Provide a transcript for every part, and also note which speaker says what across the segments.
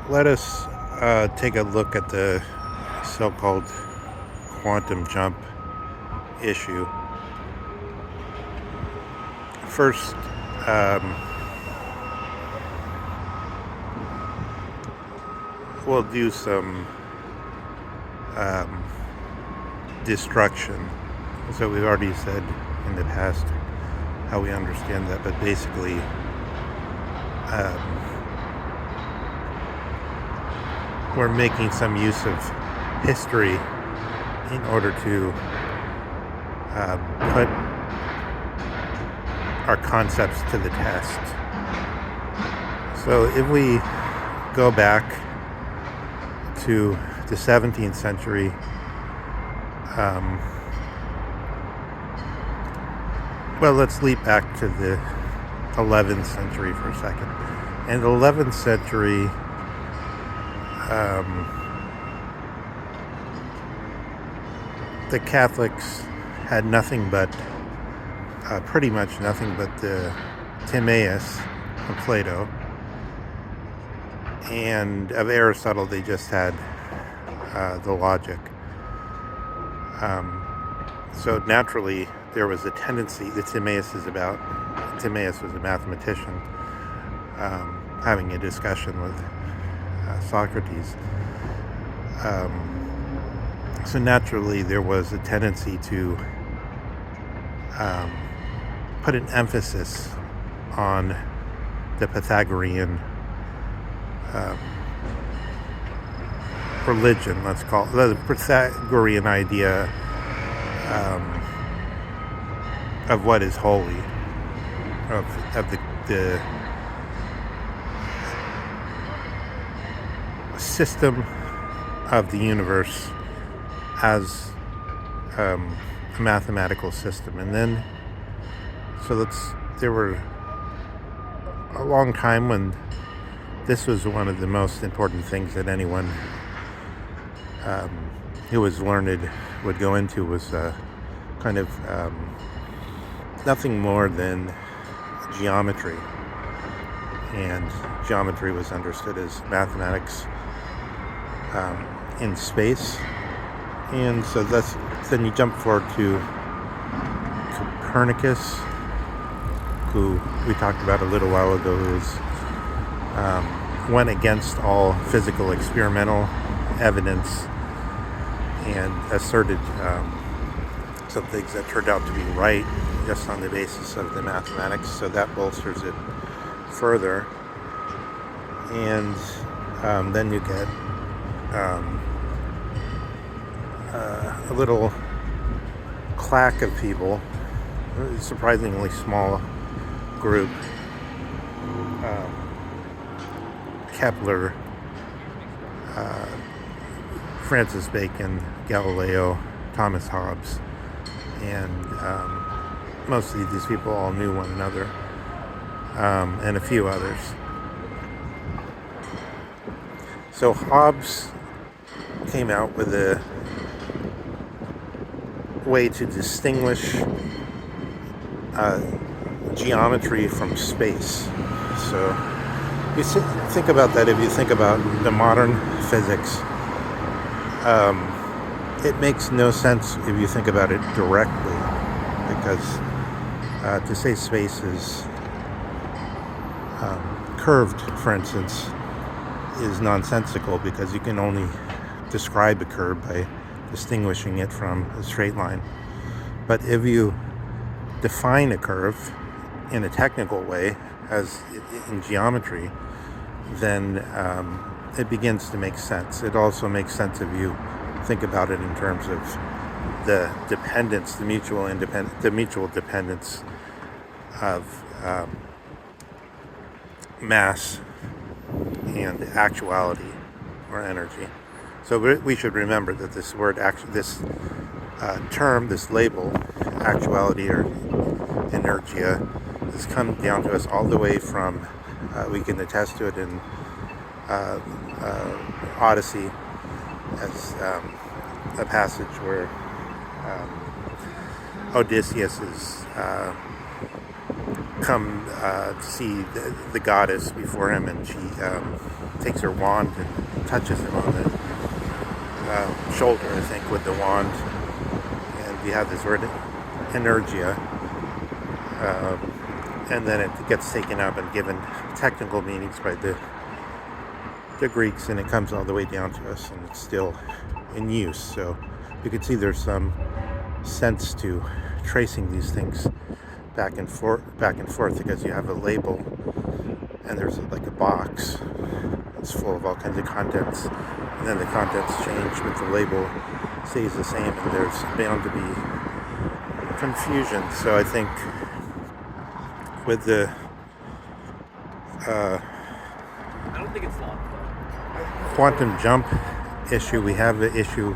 Speaker 1: Let us take a look at the so-called quantum jump issue. First, we'll do some destruction. So we've already said in the past how we understand that, but basically we're making some use of history in order to put our concepts to the test. So if we go back to the 17th century, well, let's leap back to the 11th century for a second. In the 11th century, the Catholics had nothing but, pretty much nothing but the Timaeus of Plato, and of Aristotle they just had the logic. So naturally there was a tendency, Timaeus was a mathematician having a discussion with Socrates. So naturally there was a tendency to put an emphasis on the Pythagorean religion, let's call it, the Pythagorean idea of what is holy, of the system of the universe as a mathematical system. And then, there were a long time when this was one of the most important things that anyone who was learned would go into, was kind of nothing more than geometry. And geometry was understood as mathematics in space. And so then you jump forward to Copernicus, who we talked about a little while ago, who went against all physical experimental evidence and asserted some things that turned out to be right just on the basis of the mathematics. So that bolsters it further. And then you get a little claque of people, a surprisingly small group, Kepler, Francis Bacon, Galileo, Thomas Hobbes, and mostly these people all knew one another, and a few others. So Hobbes came out with a way to distinguish geometry from space. So you think about that. If you think about the modern physics, it makes no sense if you think about it directly, because to say space is curved, for instance, is nonsensical, because you can only describe a curve by distinguishing it from a straight line. But if you define a curve in a technical way, as in geometry, then it begins to make sense. It also makes sense if you think about it in terms of the dependence, the mutual dependence of mass and actuality, or energy. So we should remember that this term, this label, actuality or inertia, has come down to us all the way from, we can attest to it in Odyssey, as a passage where Odysseus is come to see the goddess before him, and she takes her wand and touches him on the shoulder, I think, with the wand. And we have this word energia, and then it gets taken up and given technical meanings by the Greeks, and it comes all the way down to us, and it's still in use. So you can see there's some sense to tracing these things back and forth, because you have a label, and there's like a box that's full of all kinds of contents, and then the contents change, but the label stays the same, and there's bound to be confusion. So I think with the
Speaker 2: I don't think it's locked.
Speaker 1: quantum jump issue, we have the issue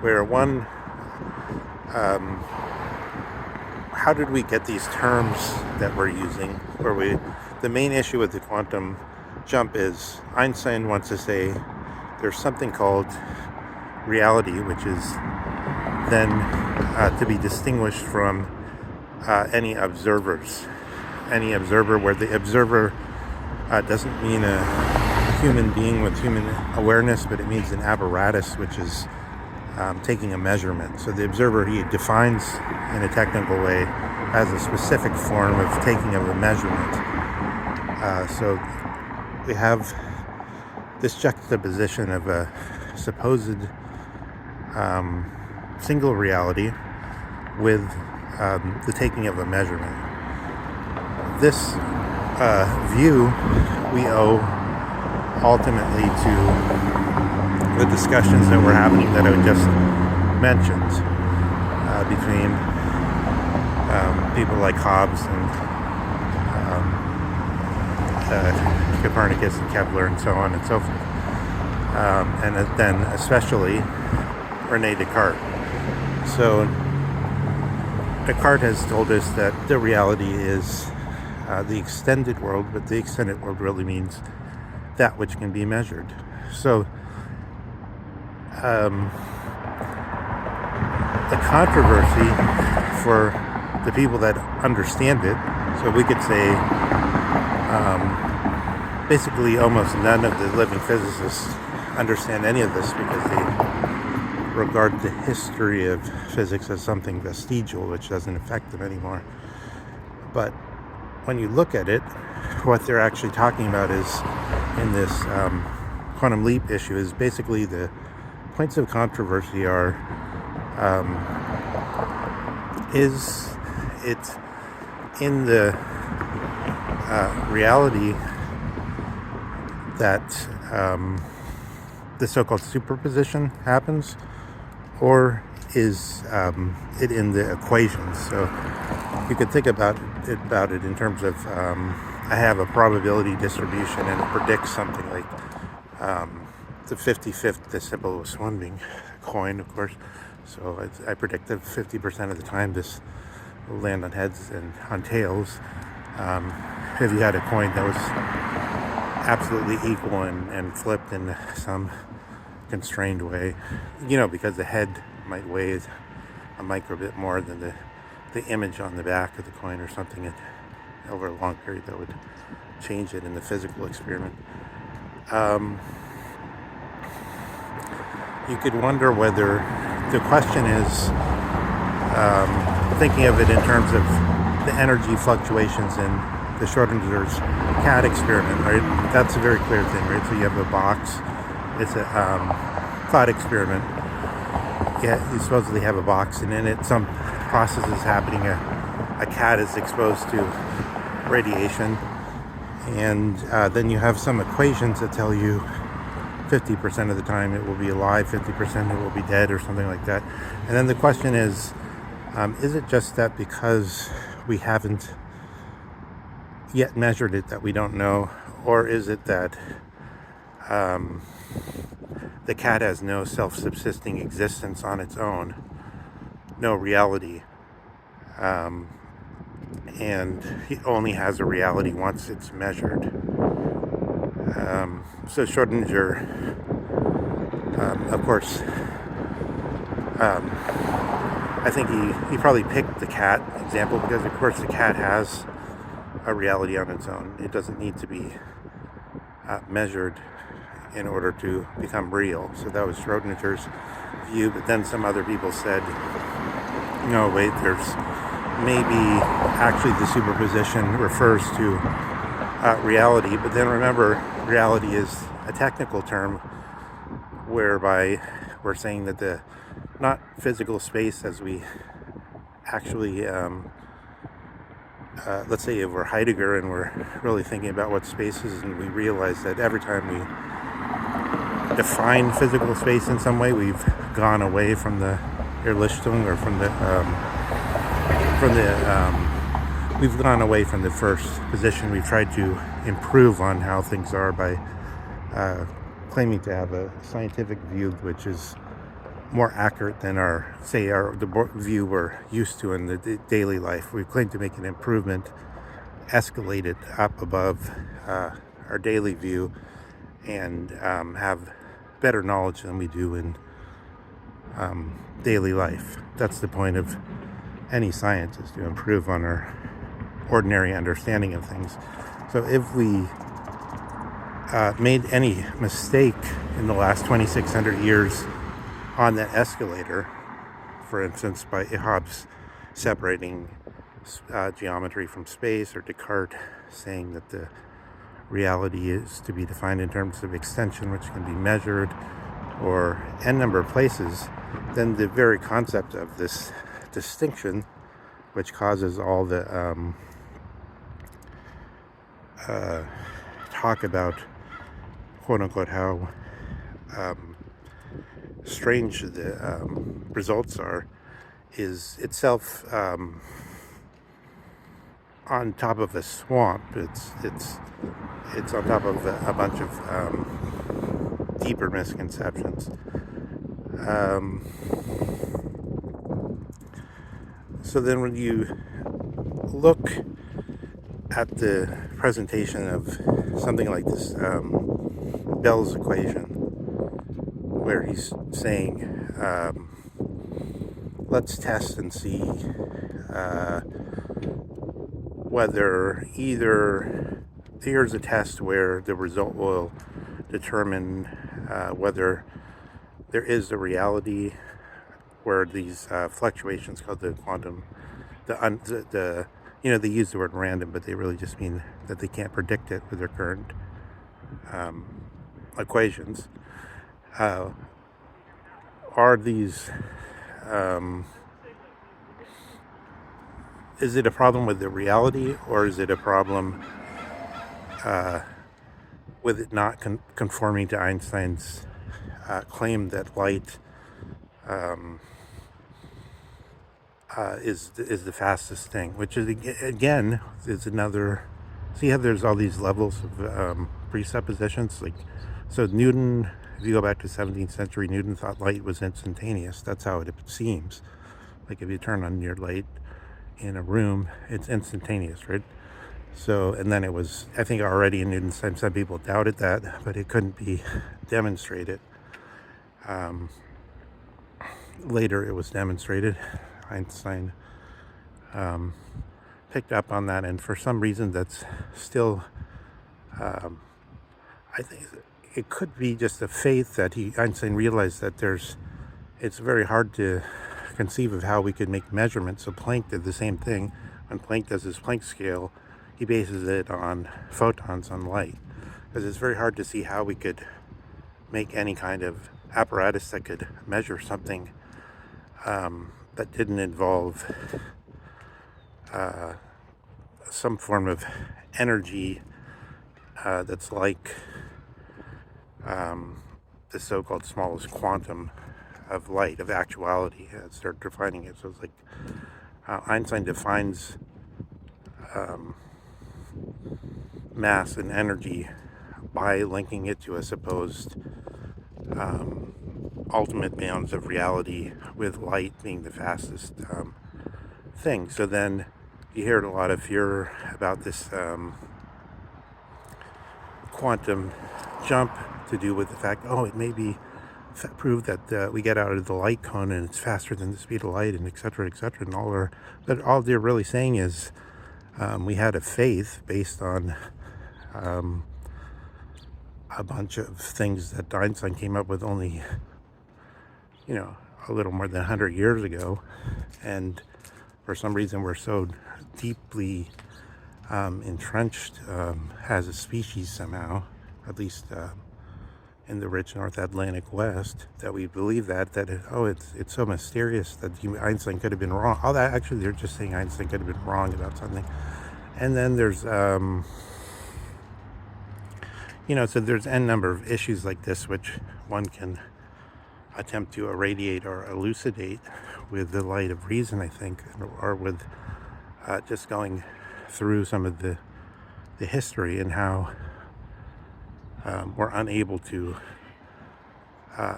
Speaker 1: where how did we get these terms that we're using? The main issue with the quantum jump is Einstein wants to say there's something called reality, which is then to be distinguished from any observers. Any observer, where the observer doesn't mean a human being with human awareness, but it means an apparatus which is taking a measurement. So the observer, he defines in a technical way as a specific form of taking of a measurement. So we have this juxtaposition of a supposed single reality with the taking of a measurement. This view we owe ultimately to the discussions that were happening that I just mentioned between people like Hobbes and Copernicus and Kepler and so on and so forth, and then especially Rene Descartes. So Descartes has told us that the reality is the extended world, but the extended world really means that which can be measured. So the controversy for the people that understand it, so we could say basically almost none of the living physicists understand any of this, because they regard the history of physics as something vestigial, which doesn't affect them anymore. But when you look at it, what they're actually talking about is, in this quantum leap issue, is basically the points of controversy are, is it in the reality that the so-called superposition happens, or is it in the equations? So you could think about it in terms of I have a probability distribution, and it predicts something like the 55th decimal of swimming coin, of course. So I predict that 50% of the time this will land on heads and on tails. If you had a coin that was absolutely equal and flipped in some constrained way, because the head might weigh a micro bit more than the image on the back of the coin or something, and over a long period that would change it in the physical experiment. You could wonder whether the question is thinking of it in terms of the energy fluctuations in the Schrodinger's cat experiment, right? That's a very clear thing, right? So you have a box. It's a thought experiment. Yeah, you supposedly have a box, and in it some process is happening. A cat is exposed to radiation, and then you have some equations that tell you 50% of the time it will be alive, 50% it will be dead, or something like that. And then the question is it just that because we haven't yet measured it that we don't know, or is it that the cat has no self-subsisting existence on its own, no reality, and it only has a reality once it's measured? So Schrodinger, of course, I think he probably picked the cat example because, of course, the cat has a reality on its own. It doesn't need to be measured in order to become real. So that was Schrodinger's view, but then some other people said, no, wait, there's maybe actually the superposition refers to reality, but then remember, reality is a technical term whereby we're saying that the not physical space as we actually let's say if we're Heidegger and we're really thinking about what space is, and we realize that every time we define physical space in some way, we've gone away from the irradiation, or we've gone away from the first position. We've tried to improve on how things are by claiming to have a scientific view which is more accurate than the view we're used to in the daily life. We claim to make an improvement, escalate it up above our daily view, and have better knowledge than we do in daily life. That's the point of any science, is to improve on our ordinary understanding of things. So if we made any mistake in the last 2,600 years on that escalator, for instance, by Hobbes separating geometry from space, or Descartes saying that the reality is to be defined in terms of extension, which can be measured, or n number of places, then the very concept of this distinction, which causes all the talk about, quote unquote, how strange the results are, is itself on top of a swamp. It's on top of a bunch of deeper misconceptions. So then when you look at the presentation of something like this, Bell's equation, where he's saying, let's test and see whether here's a test where the result will determine whether there is a reality where these fluctuations called the quantum, they use the word random, but they really just mean that they can't predict it with their current equations. Are these, is it a problem with the reality, or is it a problem with it not conforming to Einstein's claim that light is the fastest thing, which is again is another. See how there's all these levels of presuppositions. Like, so Newton, if you go back to 17th century, Newton thought light was instantaneous. That's how it seems. Like if you turn on your light in a room, it's instantaneous, right? So, and then it was, I think already in Newton's time, some people doubted that, but it couldn't be demonstrated. Later it was demonstrated. Einstein picked up on that, and for some reason that's still, I think it could be just a faith that Einstein realized that it's very hard to conceive of how we could make measurements. So Planck did the same thing. When Planck does his Planck scale, he bases it on photons, on light, because it's very hard to see how we could make any kind of apparatus that could measure something that didn't involve some form of energy that's like the so-called smallest quantum of light, of actuality, as they're defining it. So it's like Einstein defines mass and energy by linking it to a supposed ultimate bounds of reality, with light being the fastest thing. So then you hear a lot of fear about this quantum jump to do with the fact, it may be proved that we get out of the light cone and it's faster than the speed of light, and et cetera, and all they're really saying is We had a faith based on a bunch of things that Einstein came up with only, a little more than 100 years ago. And for some reason, we're so deeply entrenched as a species somehow, at least in the rich North Atlantic West, that we believe it's so mysterious that Einstein could have been wrong. All that, actually, they're just saying Einstein could have been wrong about something. And then there's so there's n number of issues like this which one can attempt to irradiate or elucidate with the light of reason, I think, or with just going through some of the history and how we're unable to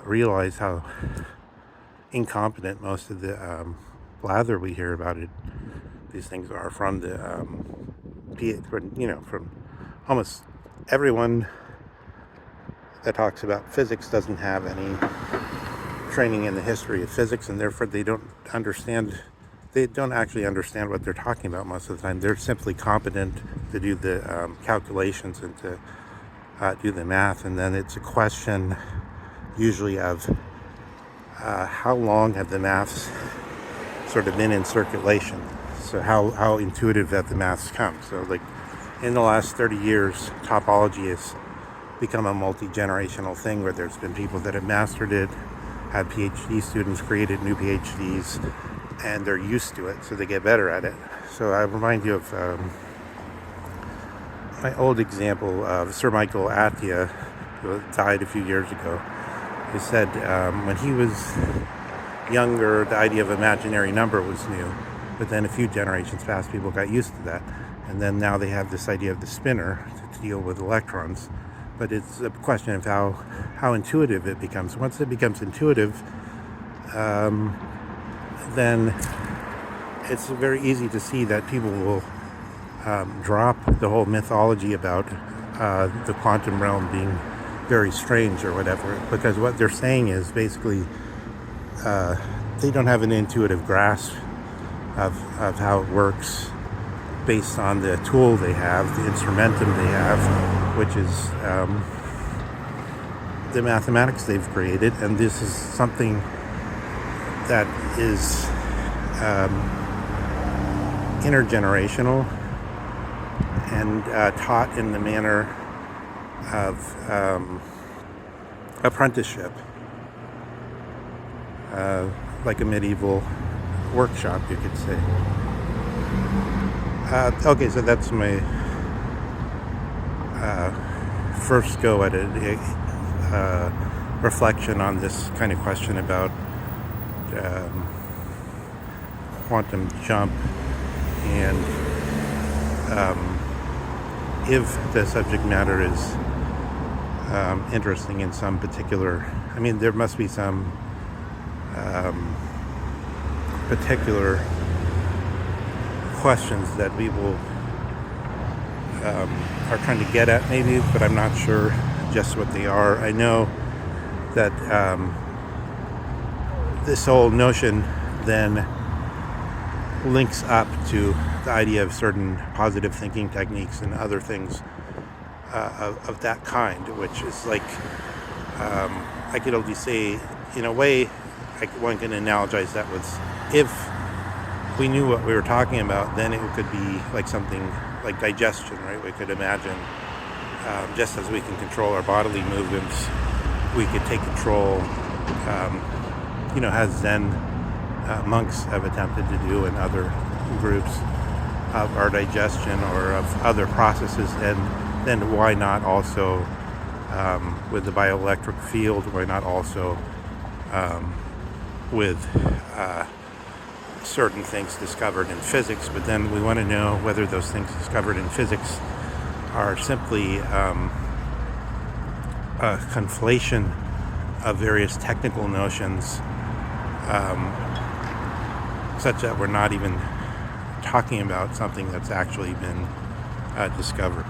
Speaker 1: realize how incompetent most of the blather we hear about these things are from from almost everyone that talks about physics doesn't have any training in the history of physics, and therefore they don't actually understand what they're talking about most of the time. They're simply competent to do the calculations and to do the math, and then it's a question usually of how long have the maths sort of been in circulation, so how intuitive have the maths come. So like in the last 30 years, topology has become a multi-generational thing where there's been people that have mastered it, had PhD students, created new PhDs, and they're used to it, so they get better at it. So I remind you of my old example of Sir Michael Atiyah, who died a few years ago. He said when he was younger, the idea of imaginary number was new, but then a few generations passed, people got used to that. And then now they have this idea of the spinner to deal with electrons. But it's a question of how intuitive it becomes. Once it becomes intuitive, then it's very easy to see that people will drop the whole mythology about the quantum realm being very strange or whatever, because what they're saying is basically they don't have an intuitive grasp of how it works based on the tool they have, the instrumentum they have, which is the mathematics they've created. And this is something that is intergenerational and taught in the manner of apprenticeship, like a medieval workshop, you could say. Okay, so that's my first go at a reflection on this kind of question about quantum jump, and if the subject matter is interesting in some particular, I mean, there must be some particular questions that people are trying to get at, maybe, but I'm not sure just what they are. I know that this whole notion then links up to the idea of certain positive thinking techniques and other things of that kind, which is like, I could only say, in a way, one can analogize that with, if we knew what we were talking about, then it could be like something like digestion, right? We could imagine, just as we can control our bodily movements, we could take control, as Zen monks have attempted to do in other groups, of our digestion or of other processes. And then why not also, with the bioelectric field, why not also with certain things discovered in physics? But then we want to know whether those things discovered in physics are simply a conflation of various technical notions, such that we're not even talking about something that's actually been discovered.